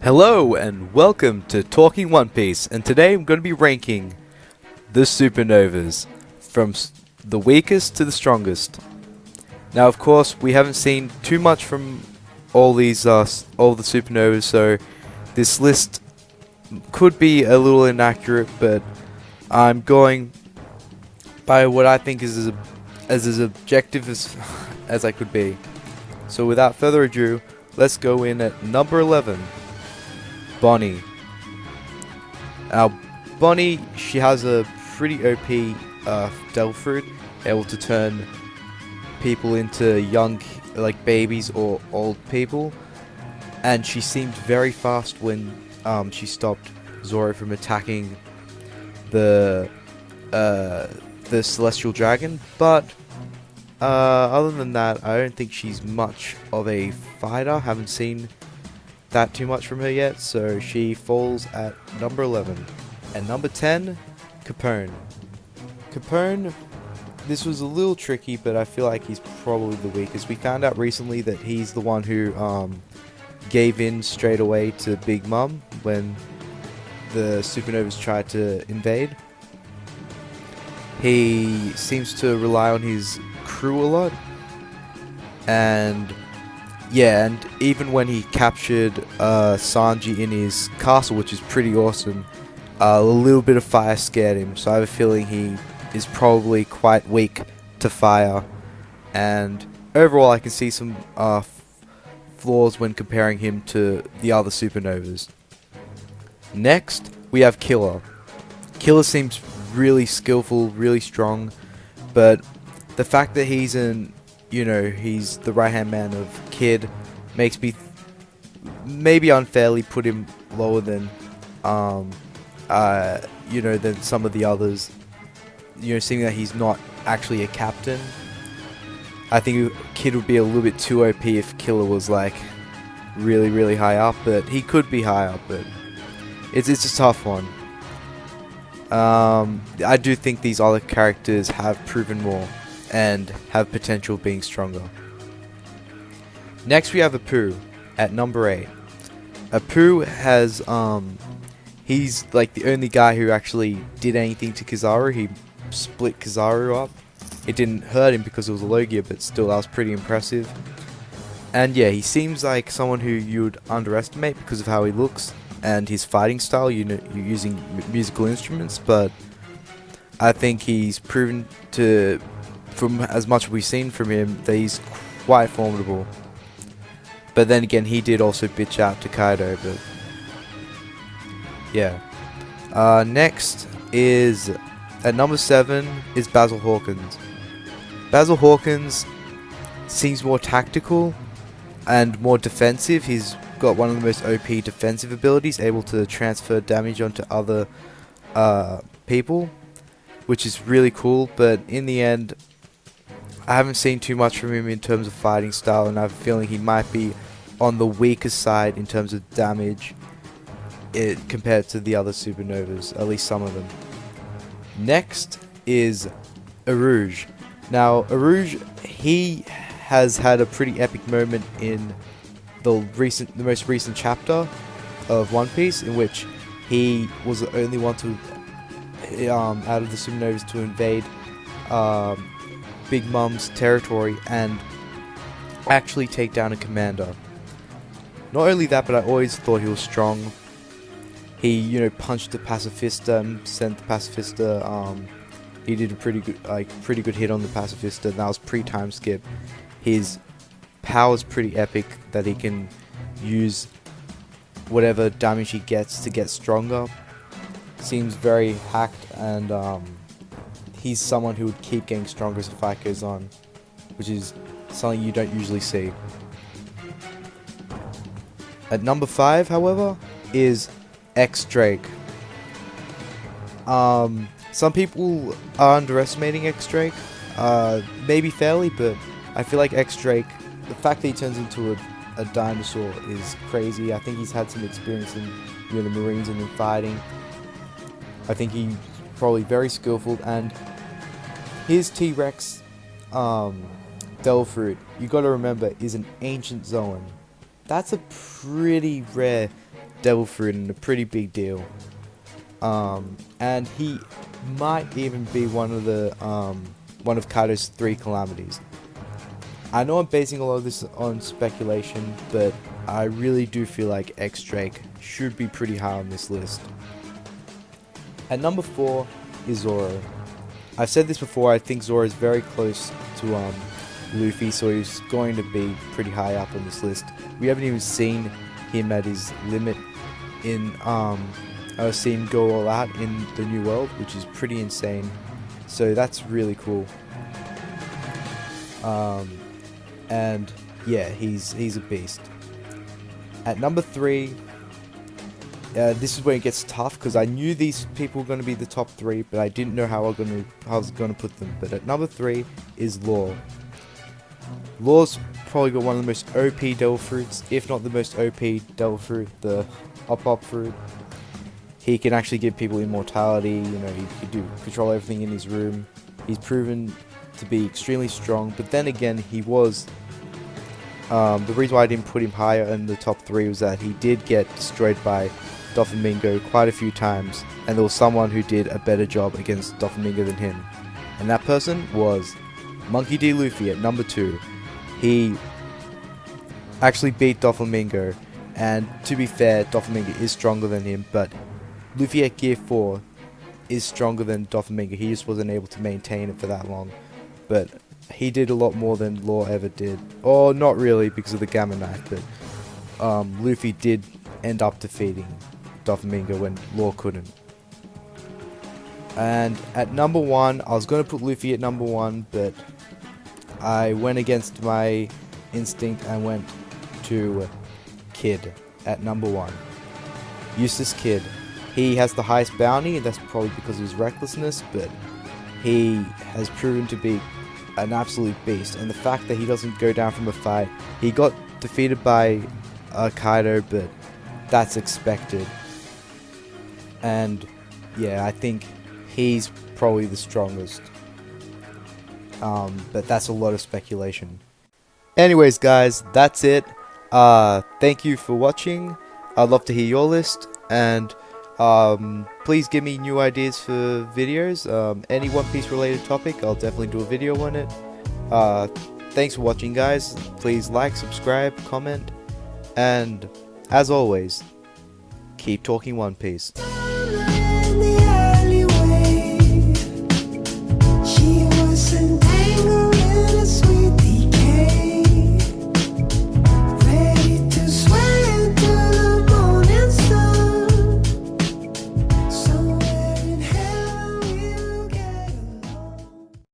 Hello and welcome to Talking One Piece, and today I'm going to be ranking the Supernovas from the weakest to the strongest. Now, of course, we haven't seen too much from all the Supernovas, so this list could be a little inaccurate, but I'm going by what I think is as objective as I could be. So without further ado, let's go in at number 11. Bonney. Now, Bonney, she has a pretty OP devil fruit, able to turn people into young, like babies or old people, and she seemed very fast when she stopped Zoro from attacking the celestial dragon. But other than that, I don't think she's much of a fighter. Haven't seen that too much from her yet, so she falls at number 11. And number 10, Capone. Capone, this was a little tricky, but I feel like he's probably the weakest. We found out recently that he's the one who gave in straight away to Big Mom when the Supernovas tried to invade. He seems to rely on his crew a lot, and yeah, and even when he captured Sanji in his castle, which is pretty awesome, a little bit of fire scared him, so I have a feeling he is probably quite weak to fire. And overall, I can see some flaws when comparing him to the other Supernovas. Next, we have Killer. Killer seems really skillful, really strong, but the fact that he's he's the right-hand man of Kid makes me maybe unfairly put him lower than than some of the others. Seeing that he's not actually a captain, I think Kid would be a little bit too OP if Killer was like really, really high up, but he could be high up, but it's a tough one. I do think these other characters have proven more and have potential of being stronger. Next we have Apoo at number 8. Apoo has he's like the only guy who actually did anything to Kizaru. He split Kizaru up. It didn't hurt him because it was a Logia, but still that was pretty impressive. And yeah, he seems like someone who you would underestimate because of how he looks and his fighting style, you're using musical instruments, but I think he's proven to, from as much as we've seen from him, that he's quite formidable. But then again, he did also bitch out to Kaido, but yeah. Next is, at number 7, is Basil Hawkins. Basil Hawkins seems more tactical and more defensive. He's got one of the most OP defensive abilities, able to transfer damage onto other people, which is really cool, but in the end, I haven't seen too much from him in terms of fighting style, and I have a feeling he might be on the weaker side in terms of damage compared to the other Supernovas, at least some of them. Next is Urouge. Now, Urouge, he has had a pretty epic moment in the most recent chapter of One Piece, in which he was the only one to, out of the Supernovas, to invade Big Mom's territory and actually take down a commander. Not only that, but I always thought he was strong. He, punched the pacifista and sent the pacifista. He did a pretty good hit on the pacifista, and that was pre-time skip. His power's pretty epic, that he can use whatever damage he gets to get stronger. Seems very hacked, and he's someone who would keep getting stronger as the fight goes on, which is something you don't usually see. At number 5, however, is X-Drake. Some people are underestimating X-Drake, maybe fairly, but I feel like X-Drake, the fact that he turns into a dinosaur is crazy. I think he's had some experience in the Marines and in fighting. I think he's probably very skillful, and his T-Rex Devil Fruit, you gotta remember, is an ancient Zoan. That's a pretty rare devil fruit and a pretty big deal. And he might even be one of Kaido's 3 calamities. I know I'm basing a lot of this on speculation, but I really do feel like X-Drake should be pretty high on this list. At number 4 is Zoro. I've said this before, I think Zoro is very close to Luffy, so he's going to be pretty high up on this list. We haven't even seen him at his limit in see him go all out in the New World, which is pretty insane. So that's really cool. And yeah, he's a beast. At number 3, this is where it gets tough because I knew these people were going to be the top 3, but I didn't know how I was going to put them. But at number 3 is Law. Law's probably got one of the most OP devil fruits, if not the most OP devil fruit, the Up fruit. He can actually give people immortality, you know, he can control everything in his room. He's proven to be extremely strong, but then again, he was, the reason why I didn't put him higher in the top 3 was that he did get destroyed by Doflamingo quite a few times, and there was someone who did a better job against Doflamingo than him. And that person was Monkey D. Luffy at number 2. He actually beat Doflamingo, and to be fair, Doflamingo is stronger than him, but Luffy at Gear 4 is stronger than Doflamingo. He just wasn't able to maintain it for that long. But he did a lot more than Law ever did. Or not really because of the Gamma Knife, but Luffy did end up defeating Doflamingo when Law couldn't. And at number 1, I was going to put Luffy at number 1, but I went against my instinct and went to Kid at number 1. Eustass Kid. He has the highest bounty, and that's probably because of his recklessness, but he has proven to be an absolute beast. And the fact that he doesn't go down from a fight, he got defeated by Kaido, but that's expected. And yeah, I think he's probably the strongest. But that's a lot of speculation. Anyways, guys, that's it. Thank you for watching. I'd love to hear your list, and please give me new ideas for videos. Any One Piece related topic, I'll definitely do a video on it. Thanks for watching, guys. Please like, subscribe, comment, and as always, keep talking One Piece.